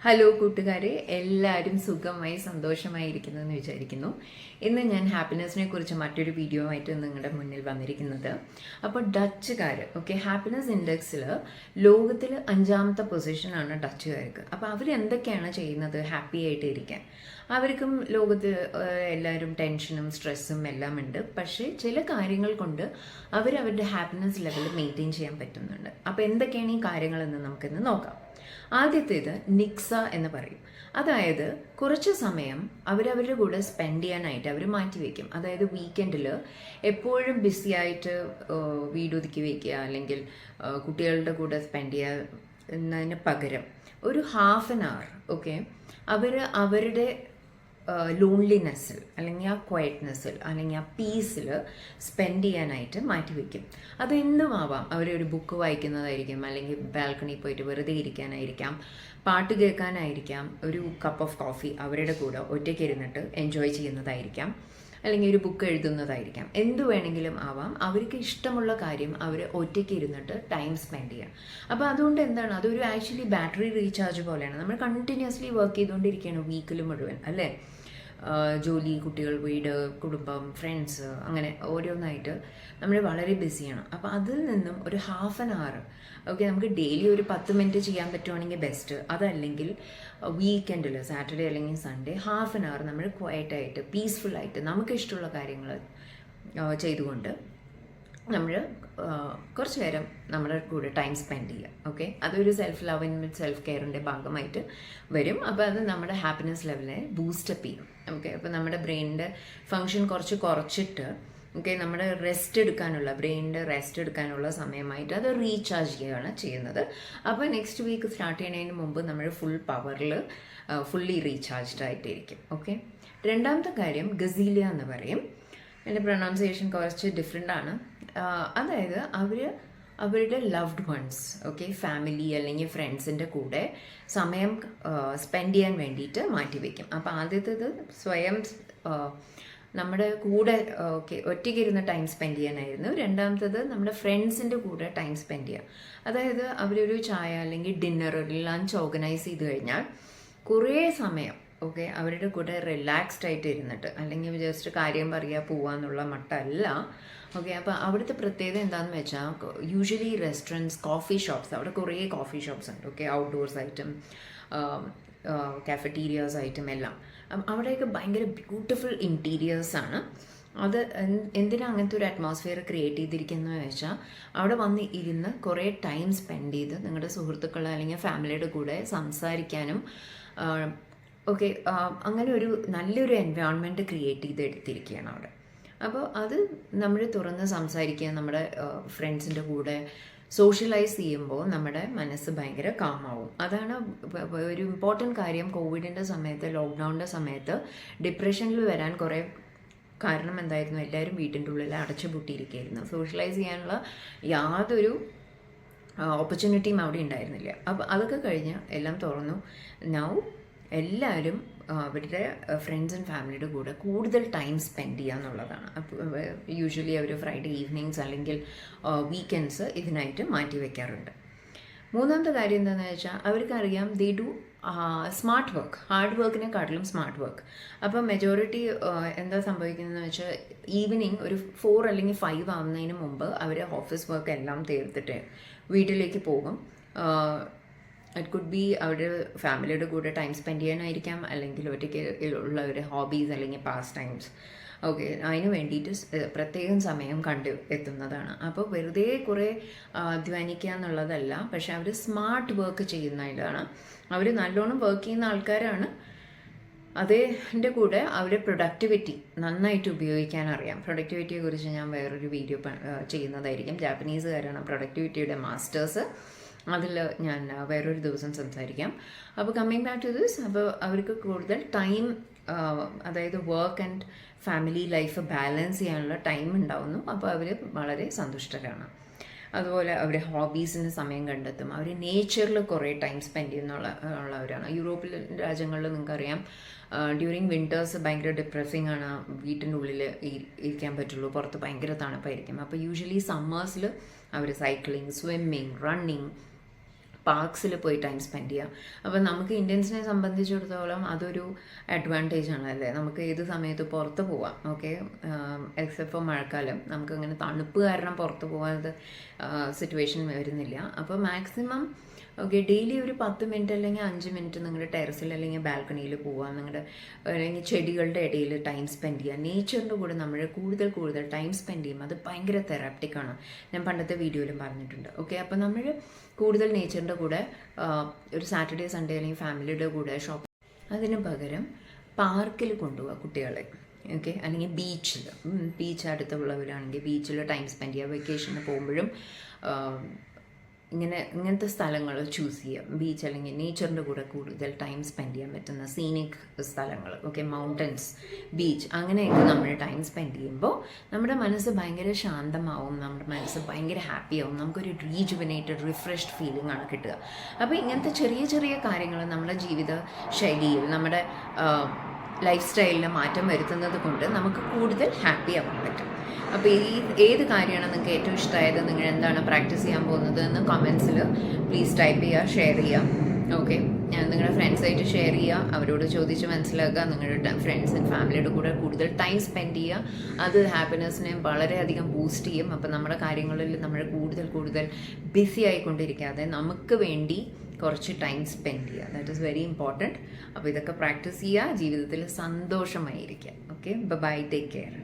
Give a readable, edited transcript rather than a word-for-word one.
Hello കൂട്ടുകാരെ, എല്ലാവരും സുഖമായി സന്തോഷമായിരിക്കുന്നു എന്ന് വിചാരിക്കുന്നു. ഇന്ന് ഞാൻ ഹാപ്പിനെസ്സിനെ കുറിച്ച് മറ്റൊരു വീഡിയോ ആയിട്ട് നിങ്ങളുടെ മുന്നിൽ വന്നിരിക്കുന്നത്. അപ്പോൾ ഡച്ചുകാർ ഹാപ്പിനെസ് ഇൻഡെക്സിൽ ലോകത്തിൽ 5ാമത്തെ പൊസിഷനാണ് ഡച്ചുകാർക്ക്. അപ്പോൾ അവരെന്തൊക്കെയാണ് ചെയ്യുന്നത് ഹാപ്പി ആയിട്ട് ഇരിക്കാൻ? അവർക്കും ലോകത്ത് എല്ലാവരും ടെൻഷനും സ്ട്രെസ്സും എല്ലാം ഉണ്ട്. പക്ഷേ ചില കാര്യങ്ങൾ കൊണ്ട് അവരവരുടെ ഹാപ്പിനെസ് ലെവൽ മെയിൻറ്റെയിൻ ചെയ്യാൻ പറ്റുന്നുണ്ട്. അപ്പോൾ എന്തൊക്കെയാണ് ഈ കാര്യങ്ങളെന്ന് നമുക്കിന്ന് നോക്കാം. ആദ്യത്തേത് നിക്സ എന്ന് പറയും. അതായത് കുറച്ച് സമയം അവരവരുടെ കൂടെ സ്പെൻഡ് ചെയ്യാനായിട്ട് അവർ മാറ്റിവെക്കും. അതായത് വീക്കെൻഡിൽ എപ്പോഴും ബിസി ആയിട്ട് വീട് ഒതുക്കി വയ്ക്കുക, അല്ലെങ്കിൽ കുട്ടികളുടെ കൂടെ സ്പെൻഡ് ചെയ്യുക എന്നതിന് പകരം ഒരു ഹാഫ് ആൻ അവർ അവരുടെ ലോൺലിനെസ്സിൽ അല്ലെങ്കിൽ ആ ക്വയറ്റ്നെസ്സിൽ അല്ലെങ്കിൽ ആ പീസിൽ സ്പെൻഡ് ചെയ്യാനായിട്ട് മാറ്റിവെക്കും. അതെന്തും ആവാം. അവരൊരു ബുക്ക് വായിക്കുന്നതായിരിക്കും, അല്ലെങ്കിൽ ബാൽക്കണിയിൽ പോയിട്ട് വെറുതെ ഇരിക്കാനായിരിക്കാം, പാട്ട് കേൾക്കാനായിരിക്കാം, ഒരു കപ്പ് ഓഫ് കോഫി അവരുടെ കൂടെ ഒറ്റയ്ക്ക് ഇരുന്നിട്ട് എൻജോയ് ചെയ്യുന്നതായിരിക്കാം, അല്ലെങ്കിൽ ഒരു ബുക്ക് എഴുതുന്നതായിരിക്കാം. എന്തു വേണമെങ്കിലും ആവാം. അവർക്ക് ഇഷ്ടമുള്ള കാര്യം അവർ ഒറ്റയ്ക്ക് ഇരുന്നിട്ട് ടൈം സ്പെൻഡ് ചെയ്യാം. അപ്പോൾ അതുകൊണ്ട് എന്താണ്, അതൊരു ആക്ച്വലി ബാറ്ററി റീചാർജ് പോലെയാണ്. നമ്മൾ കണ്ടിന്യൂസ്ലി വർക്ക് ചെയ്തുകൊണ്ടിരിക്കുകയാണ് വീക്കിൽ മുഴുവൻ, അല്ലേ? ജോലി, കുട്ടികൾ, വീട്, കുടുംബം, ഫ്രണ്ട്സ്, അങ്ങനെ ഓരോന്നായിട്ട് നമ്മൾ വളരെ ബിസിയാണ്. അപ്പോൾ അതിൽ നിന്നും ഒരു ഹാഫ് ആൻ അവർ നമുക്ക് ഡെയിലി ഒരു 10 മിനിറ്റ് ചെയ്യാൻ പറ്റുവാണെങ്കിൽ ബെസ്റ്റ്. അതല്ലെങ്കിൽ വീക്കെൻഡിൽ സാറ്റർഡേ അല്ലെങ്കിൽ സൺഡേ ഹാഫ് ആൻ അവർ നമ്മൾ ക്വയറ്റായിട്ട് പീസ്ഫുള്ളായിട്ട് നമുക്ക് ഇഷ്ടമുള്ള കാര്യങ്ങൾ ചെയ്തുകൊണ്ട് നമ്മൾ കുറച്ച് നേരം നമ്മുടെ കൂടെ ടൈം സ്പെൻഡ് ചെയ്യുക. അതൊരു സെൽഫ് ലവ് ആൻഡ് സെൽഫ് കെയറിൻ്റെ ഭാഗമായിട്ട് വരും. അപ്പോൾ അത് നമ്മുടെ ഹാപ്പിനെസ് ലെവലിനെ ബൂസ്റ്റപ്പ് ചെയ്യും. അപ്പോൾ നമ്മുടെ ബ്രെയിനിൻ്റെ ഫങ്ഷൻ കുറച്ചിട്ട് നമ്മുടെ ബ്രെയിനിൻ്റെ റെസ്റ്റ് എടുക്കാനുള്ള സമയമായിട്ട് അത് റീചാർജ് ചെയ്യുകയാണ് ചെയ്യുന്നത്. അപ്പോൾ നെക്സ്റ്റ് വീക്ക് സ്റ്റാർട്ട് ചെയ്യുന്നതിന് മുമ്പ് നമ്മൾ ഫുൾ പവറിൽ ഫുള്ളി റീചാർജ്ഡ് ആയിട്ടിരിക്കും. രണ്ടാമത്തെ കാര്യം ഗസീലിയ എന്ന് പറയും. എൻ്റെ പ്രൊണൗൺസിയേഷൻ കുറച്ച് ഡിഫറെൻ്റ് ആണ്. അതായത് അവരുടെ ലവ്ഡ് വൺസ് ഫാമിലി അല്ലെങ്കിൽ ഫ്രണ്ട്സിൻ്റെ കൂടെ സമയം സ്പെൻഡ് ചെയ്യാൻ വേണ്ടിയിട്ട് മാറ്റിവെക്കും. അപ്പോൾ ആദ്യത്തേത് സ്വയം നമ്മുടെ കൂടെ ഒറ്റയ്ക്കിരുന്ന് ടൈം സ്പെൻഡ് ചെയ്യാനായിരുന്നു. രണ്ടാമത്തേത് നമ്മുടെ ഫ്രണ്ട്സിൻ്റെ കൂടെ ടൈം സ്പെൻഡ് ചെയ്യുക. അതായത് അവരൊരു ചായ അല്ലെങ്കിൽ ഡിന്നർ, ഒരു ലഞ്ച് ഓർഗനൈസ് ചെയ്ത് കഴിഞ്ഞാൽ കുറേ സമയം അവരുടെ കൂടെ റിലാക്സ്ഡ് ആയിട്ട് ഇരുന്നിട്ട്, അല്ലെങ്കിൽ ജസ്റ്റ് കാര്യം പറയുക പോവാന്നുള്ള മട്ടല്ല. അപ്പോൾ അവിടുത്തെ പ്രത്യേകത എന്താണെന്ന് വെച്ചാൽ യൂഷ്വലി റെസ്റ്റോറൻറ്റ്സ്, കോഫി ഷോപ്സ്, അവിടെ കുറേ കോഫി ഷോപ്സ് ഉണ്ട്. ഔട്ട്ഡോർസ് ആയിട്ടും കാഫറ്റീരിയാസ് ആയിട്ടും എല്ലാം. അവിടെയൊക്കെ ഭയങ്കര ബ്യൂട്ടിഫുൾ ഇൻറ്റീരിയേഴ്സാണ്. അത് എന്തിനാ അങ്ങനത്തെ ഒരു അറ്റ്മോസ്ഫിയർ ക്രിയേറ്റ് ചെയ്തിരിക്കുന്നതെന്ന് വെച്ചാൽ അവിടെ വന്ന് ഇരുന്ന് കുറേ ടൈം സ്പെൻഡ് ചെയ്ത് നിങ്ങളുടെ സുഹൃത്തുക്കൾ അല്ലെങ്കിൽ ഫാമിലിയുടെ കൂടെ സംസാരിക്കാനും അങ്ങനെ ഒരു നല്ലൊരു എൻവയോൺമെൻറ്റ് ക്രിയേറ്റ് ചെയ്തെടുത്തിരിക്കുകയാണ് അവിടെ. അപ്പോൾ അത് നമ്മൾ തുറന്ന് സംസാരിക്കുക, നമ്മുടെ ഫ്രണ്ട്സിൻ്റെ കൂടെ സോഷ്യലൈസ് ചെയ്യുമ്പോൾ നമ്മുടെ മനസ്സ് ഭയങ്കര കാമാവും. അതാണ് ഒരു ഇമ്പോർട്ടൻറ്റ് കാര്യം. കോവിഡിൻ്റെ സമയത്ത്, ലോക്ക്ഡൗണിൻ്റെ സമയത്ത് ഡിപ്രഷനിൽ വരാൻ കുറേ കാരണം എന്തായിരുന്നു? എല്ലാവരും വീട്ടിൻ്റെ ഉള്ളിൽ അടച്ചുപൂട്ടിയിരിക്കുകയായിരുന്നു. സോഷ്യലൈസ് ചെയ്യാനുള്ള യാതൊരു ഓപ്പർച്യൂണിറ്റിയും അവിടെ ഉണ്ടായിരുന്നില്ല. അപ്പോൾ അതൊക്കെ കഴിഞ്ഞ് എല്ലാം തുറന്നു. നൗ എല്ലാവരും അവരുടെ ഫ്രണ്ട്സ് ആൻഡ് ഫാമിലിയുടെ കൂടെ കൂടുതൽ ടൈം സ്പെൻഡ് ചെയ്യുക എന്നുള്ളതാണ്. അപ്പോൾ യൂഷ്വലി അവർ ഫ്രൈഡേ ഈവനിങ്സ് അല്ലെങ്കിൽ വീക്കെൻഡ്സ് ഇതിനായിട്ട് മാറ്റി വയ്ക്കാറുണ്ട്. മൂന്നാമത്തെ കാര്യം എന്താണെന്ന് വെച്ചാൽ അവർക്കറിയാം they do smart work, hard വർക്കിനെക്കാട്ടിലും സ്മാർട്ട് വർക്ക്. അപ്പോൾ മെജോറിറ്റി എന്താ സംഭവിക്കുന്നതെന്ന് വെച്ചാൽ ഈവനിങ് ഒരു 4 അല്ലെങ്കിൽ 5 ആവുന്നതിന് മുമ്പ് അവർ ഓഫീസ് വർക്ക് എല്ലാം തീർത്തിട്ട് വീട്ടിലേക്ക് പോകും. ഇറ്റ് കുഡ് ബി അവരുടെ ഫാമിലിയുടെ കൂടെ ടൈം സ്പെൻഡ് ചെയ്യാനായിരിക്കാം, അല്ലെങ്കിൽ ഒറ്റയ്ക്ക് ഉള്ള ഒരു ഹോബീസ് അല്ലെങ്കിൽ പാസ് ടൈംസ് അതിന് വേണ്ടിയിട്ട് പ്രത്യേകം സമയം എത്തുന്നതാണ്. അപ്പോൾ വെറുതെ കുറേ അധ്വാനിക്കുക എന്നുള്ളതല്ല, പക്ഷെ അവർ സ്മാർട്ട് വർക്ക് ചെയ്യുന്നതാണ്. അവർ നല്ലോണം വർക്ക് ചെയ്യുന്ന ആൾക്കാരാണ്. അതിൻ്റെ കൂടെ അവരുടെ പ്രൊഡക്ടിവിറ്റി നന്നായിട്ട് ഉപയോഗിക്കാൻ അറിയാം. പ്രൊഡക്ടിവിറ്റിയെക്കുറിച്ച് ഞാൻ വേറൊരു വീഡിയോ ചെയ്യുന്നതായിരിക്കും. ജാപ്പനീസുകാരാണ് പ്രൊഡക്ടിവിറ്റിയുടെ മാസ്റ്റേഴ്സ്. അതിൽ ഞാൻ വേറൊരു ദിവസം സംസാരിക്കാം. അപ്പോൾ കമ്മിങ് ബാക്ക് ടു ദിസ്, അപ്പോൾ അവർക്ക് കൂടുതൽ ടൈം, അതായത് work and family life balance ചെയ്യാനുള്ള ടൈം ഉണ്ടാവുന്നു. അപ്പോൾ അവർ വളരെ സന്തുഷ്ടരാണ്. അതുപോലെ അവർ ഹോബീസിന് സമയം കണ്ടെത്തും. അവർ നേച്ചറിൽ കുറേ ടൈം സ്പെൻഡ് ചെയ്യുന്നുള്ളവരാണ്. യൂറോപ്പിലെ രാജ്യങ്ങളിൽ നിങ്ങൾക്കറിയാം ഡ്യൂറിങ് വിൻ്റേഴ്സ് ഭയങ്കര ഡിപ്രസിങ് ആണ്. വീട്ടിൻ്റെ ഉള്ളിൽ ഇരിക്കാൻ പറ്റുള്ളൂ, പുറത്ത് ഭയങ്കര തണുപ്പായിരിക്കും. അപ്പോൾ യൂഷ്വലി സമ്മേഴ്സിൽ അവർ സൈക്ലിംഗ്, സ്വിമ്മിങ്, റണ്ണിങ്, പാർക്സിൽ പോയി ടൈം സ്പെൻഡ് ചെയ്യുക. അപ്പോൾ നമുക്ക് ഇന്ത്യൻസിനെ സംബന്ധിച്ചിടത്തോളം അതൊരു അഡ്വാൻറ്റേജ് ആണ് അല്ലേ. നമുക്ക് ഏത് സമയത്ത് പുറത്ത് പോവാം. ഓക്കെ, എക്സെപ്റ്റ് ഫോർ മഴക്കാലം നമുക്ക് അങ്ങനെ തണുപ്പ് കാരണം പുറത്ത് പോകാതെ സിറ്റുവേഷൻ വരുന്നില്ല. അപ്പോൾ മാക്സിമം ഓക്കെ ഡെയിലി ഒരു 10 മിനിറ്റ് അല്ലെങ്കിൽ 5 മിനിറ്റ് നിങ്ങളുടെ ടെറസിൽ അല്ലെങ്കിൽ ബാൽക്കണിയിൽ പോവാം. നിങ്ങളുടെ അല്ലെങ്കിൽ ചെടികളുടെ ഇടയിൽ ടൈം സ്പെൻഡ് ചെയ്യുക. നേച്ചറിൻ്റെ കൂടെ നമ്മൾ കൂടുതൽ ടൈം സ്പെൻഡ് ചെയ്യും. അത് ഭയങ്കര തെറാപ്റ്റിക്കാണ്. ഞാൻ പണ്ടത്തെ വീഡിയോയിലും പറഞ്ഞിട്ടുണ്ട്. ഓക്കെ, അപ്പോൾ നമ്മൾ കൂടുതൽ നേച്ചറിൻ്റെ കൂടെ ഒരു സാറ്റർഡേ സൺഡേ അല്ലെങ്കിൽ ഫാമിലിയുടെ കൂടെ അതിന് പകരം പാർക്കിൽ കൊണ്ടുപോകുക കുട്ടികളെ. ഓക്കെ, അല്ലെങ്കിൽ ബീച്ച് അടുത്തുള്ളവരാണെങ്കിൽ ബീച്ചിൽ ടൈം സ്പെൻഡ് ചെയ്യുക. വെക്കേഷന് പോകുമ്പോഴും ഇങ്ങനത്തെ സ്ഥലങ്ങൾ ചൂസ് ചെയ്യാം. ബീച്ച് അല്ലെങ്കിൽ നേച്ചറിൻ്റെ കൂടെ കൂടുതൽ ടൈം സ്പെൻഡ് ചെയ്യാൻ പറ്റുന്ന സീനിക് സ്ഥലങ്ങൾ. ഓക്കെ, മൗണ്ടൻസ്, ബീച്ച്, അങ്ങനെയൊക്കെ നമ്മൾ ടൈം സ്പെൻഡ് ചെയ്യുമ്പോൾ നമ്മുടെ മനസ്സ് ഭയങ്കര ശാന്തമാവും. നമ്മുടെ മനസ്സ് ഭയങ്കര ഹാപ്പിയാവും. നമുക്കൊരു റീജുവനേറ്റഡ് റിഫ്രഷ്ഡ് ഫീലിംഗ് ആണ് കിട്ടുക. അപ്പോൾ ഇങ്ങനത്തെ ചെറിയ കാര്യങ്ങൾ നമ്മുടെ ജീവിത ശൈലിയിൽ നമ്മുടെ ലൈഫ് സ്റ്റൈലിൽ മാറ്റം വരുത്തുന്നത് കൊണ്ട് നമുക്ക് കൂടുതൽ ഹാപ്പി ആവാൻ പറ്റും. അപ്പോൾ ഏത് കാര്യമാണ് നിങ്ങൾക്ക് ഏറ്റവും ഇഷ്ടമായത്, നിങ്ങൾ എന്താണ് പ്രാക്ടീസ് ചെയ്യാൻ പോകുന്നത് എന്ന് കമൻസിൽ പ്ലീസ് ടൈപ്പ് ചെയ്യുക, ഷെയർ ചെയ്യുക. ഓക്കെ, നിങ്ങളുടെ ഫ്രണ്ട്സായിട്ട് ഷെയർ ചെയ്യുക, അവരോട് ചോദിച്ച് മനസ്സിലാക്കുക. നിങ്ങളുടെ ഫ്രണ്ട്സ് ആൻഡ് ഫാമിലിയുടെ കൂടെ കൂടുതൽ ടൈം സ്പെൻഡ് ചെയ്യുക. അത് ഹാപ്പിനെസ്സിനെ വളരെയധികം ബൂസ്റ്റ് ചെയ്യും. അപ്പോൾ നമ്മുടെ കാര്യങ്ങളിൽ നമ്മൾ കൂടുതൽ ബിസി ആയിക്കൊണ്ടിരിക്കാതെ നമുക്ക് വേണ്ടി കുറച്ച് ടൈം സ്പെൻഡ് ചെയ്യുക. That is very important. അപ്പോൾ ഇതൊക്കെ പ്രാക്ടീസ് ചെയ്യുക, ജീവിതത്തിൽ സന്തോഷമായിരിക്കുക. Okay, bye, take care.